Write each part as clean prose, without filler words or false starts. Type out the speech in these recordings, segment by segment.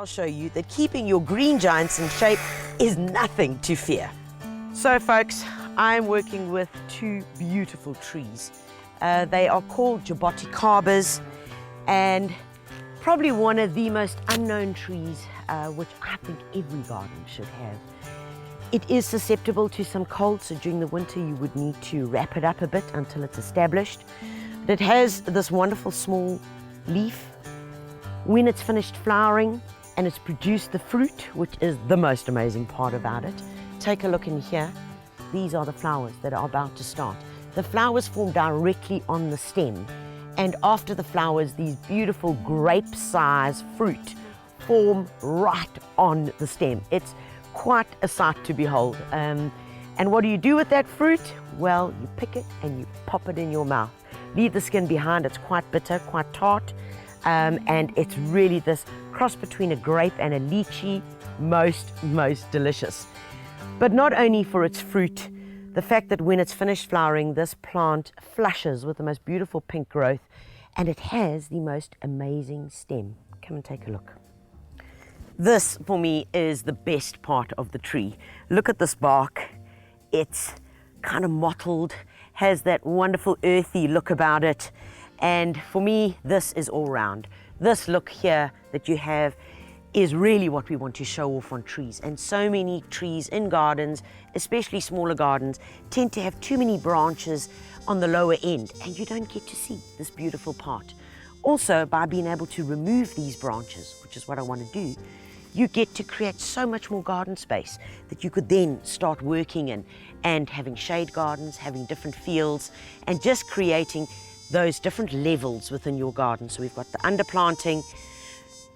show you that keeping your green giants in shape is nothing to fear. So folks, I'm working with two beautiful trees. They are called jaboticabas, and probably one of the most unknown trees, which I think every garden should have. It is susceptible to some cold, so during the winter you would need to wrap it up a bit until it's established. But it has this wonderful small leaf. When it's finished flowering and it's produced the fruit, which is the most amazing part about it, take a look in here. These are the flowers that are about to start. The flowers form directly on the stem, and after the flowers, these beautiful grape-sized fruit form right on the stem. It's quite a sight to behold. And what do you do with that fruit? Well, you pick it and you pop it in your mouth. Leave the skin behind. It's quite bitter, quite tart, and it's really this cross between a grape and a lychee, most delicious. But not only for its fruit, the fact that when it's finished flowering, this plant flushes with the most beautiful pink growth, and it has the most amazing stem. Come and take a look. This, for me, is the best part of the tree. Look at this bark. It's kind of mottled, has that wonderful earthy look about it. And for me, this is all round. This look here that you have is really what we want to show off on trees. And so many trees in gardens, especially smaller gardens, tend to have too many branches on the lower end, and you don't get to see this beautiful part. Also, by being able to remove these branches, which is what I want to do, you get to create so much more garden space that you could then start working in and having shade gardens, having different fields, and just creating those different levels within your garden. So we've got the underplanting,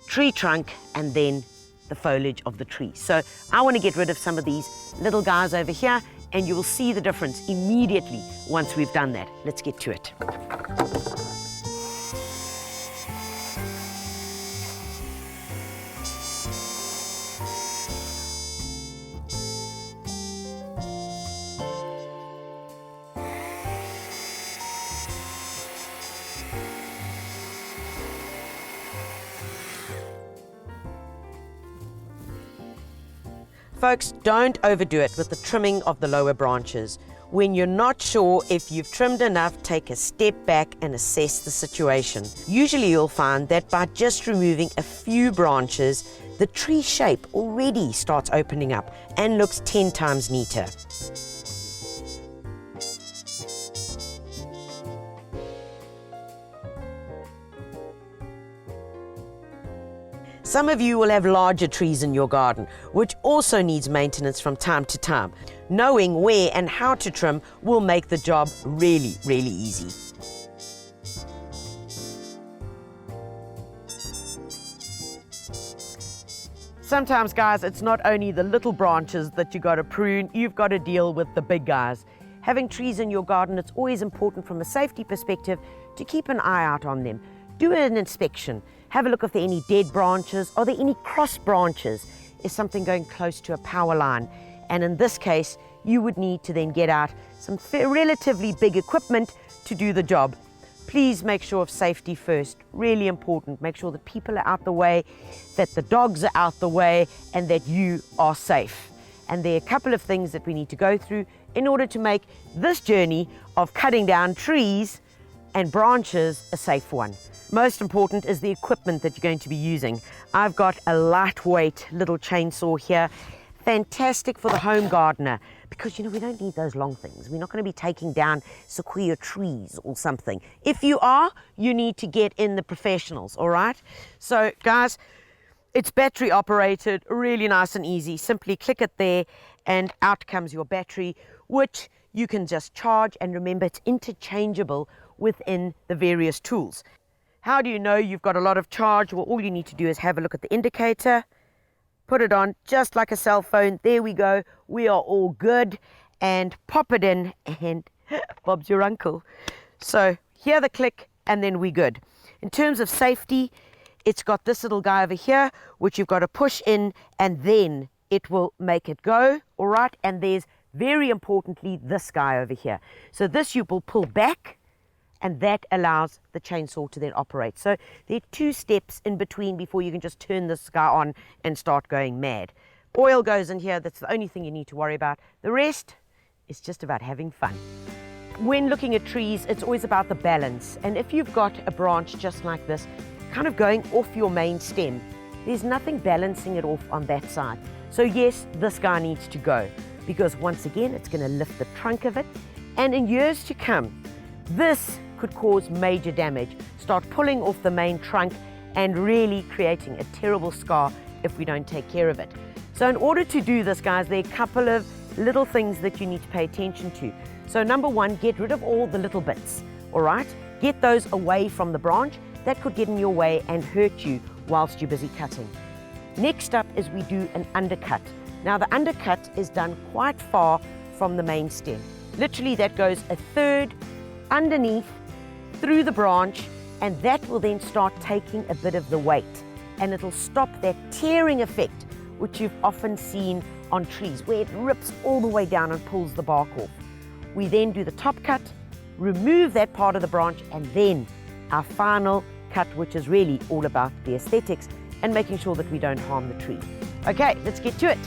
tree trunk, and then the foliage of the tree. So I want to get rid of some of these little guys over here, and you will see the difference immediately once we've done that. Let's get to it. Folks, don't overdo it with the trimming of the lower branches. When you're not sure if you've trimmed enough, take a step back and assess the situation. Usually you'll find that by just removing a few branches, the tree shape already starts opening up and looks 10 times neater. Some of you will have larger trees in your garden, which also needs maintenance from time to time. Knowing where and how to trim will make the job really easy. Sometimes, guys, it's not only the little branches that you got to prune, you've got to deal with the big guys. Having trees in your garden, it's always important from a safety perspective to keep an eye out on them. Do an inspection. Have a look if there are any dead branches. Are there any cross branches? Is something going close to a power line? And in this case, you would need to then get out some relatively big equipment to do the job. Please make sure of safety first. Really important. Make sure that people are out the way, that the dogs are out the way, and that you are safe. And there are a couple of things that we need to go through in order to make this journey of cutting down trees and branches a safe one. Most important is the equipment that you're going to be using. I've got a lightweight little chainsaw here. Fantastic for the home gardener, because we don't need those long things. We're not going to be taking down sequoia trees or something. If you are, you need to get in the professionals, all right? So guys, it's battery operated, really nice and easy. Simply click it there and out comes your battery, which you can just charge, and remember, it's interchangeable within the various tools. How do you know you've got a lot of charge? Well, all you need to do is have a look at the indicator, put it on just like a cell phone. There we go. We are all good. And pop it in, and Bob's your uncle. So hear the click, and then we're good. In terms of safety, it's got this little guy over here, which you've got to push in, and then it will make it go, all right? And there's, very importantly, this guy over here. So this you will pull back, and that allows the chainsaw to then operate. So there are 2 steps in between before you can just turn this guy on and start going mad. Oil goes in here, that's the only thing you need to worry about. The rest is just about having fun. When looking at trees, it's always about the balance, and if you've got a branch just like this, kind of going off your main stem, there's nothing balancing it off on that side. So yes, this guy needs to go, because once again, it's going to lift the trunk of it, and in years to come, this could cause major damage, start pulling off the main trunk and really creating a terrible scar if we don't take care of it. So in order to do this, guys, there are a couple of little things that you need to pay attention to. So number 1, get rid of all the little bits, all right? Get those away from the branch. That could get in your way and hurt you whilst you're busy cutting. Next up is we do an undercut. Now the undercut is done quite far from the main stem. Literally that goes 1/3 underneath through the branch, and that will then start taking a bit of the weight, and it'll stop that tearing effect which you've often seen on trees where it rips all the way down and pulls the bark off. We then do the top cut, remove that part of the branch, and then our final cut, which is really all about the aesthetics and making sure that we don't harm the tree. Okay, let's get to it.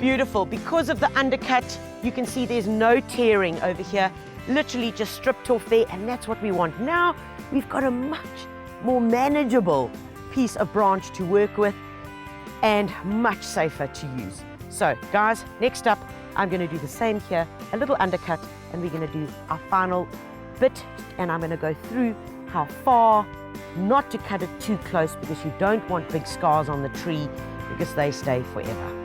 Beautiful. Because of the undercut, you can see there's no tearing over here, literally just stripped off there, and that's what we want. Now we've got a much more manageable piece of branch to work with and much safer to use. So guys, next up, I'm going to do the same here, a little undercut, and we're going to do our final bit, and I'm going to go through how far, not to cut it too close because you don't want big scars on the tree because they stay forever.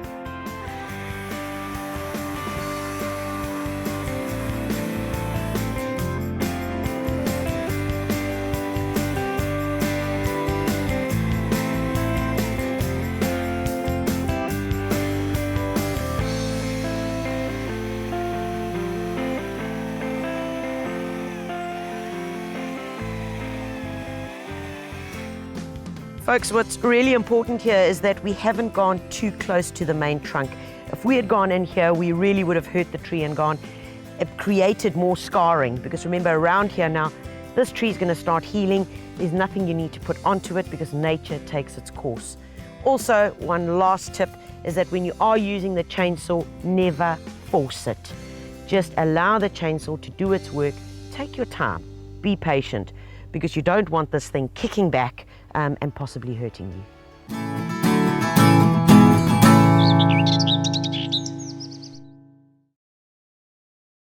Folks, what's really important here is that we haven't gone too close to the main trunk. If we had gone in here, we really would have hurt the tree and it created more scarring, because remember, around here now, this tree is going to start healing. There's nothing you need to put onto it because nature takes its course. Also, one last tip is that when you are using the chainsaw, never force it. Just allow the chainsaw to do its work. Take your time, be patient, because you don't want this thing kicking back and possibly hurting you.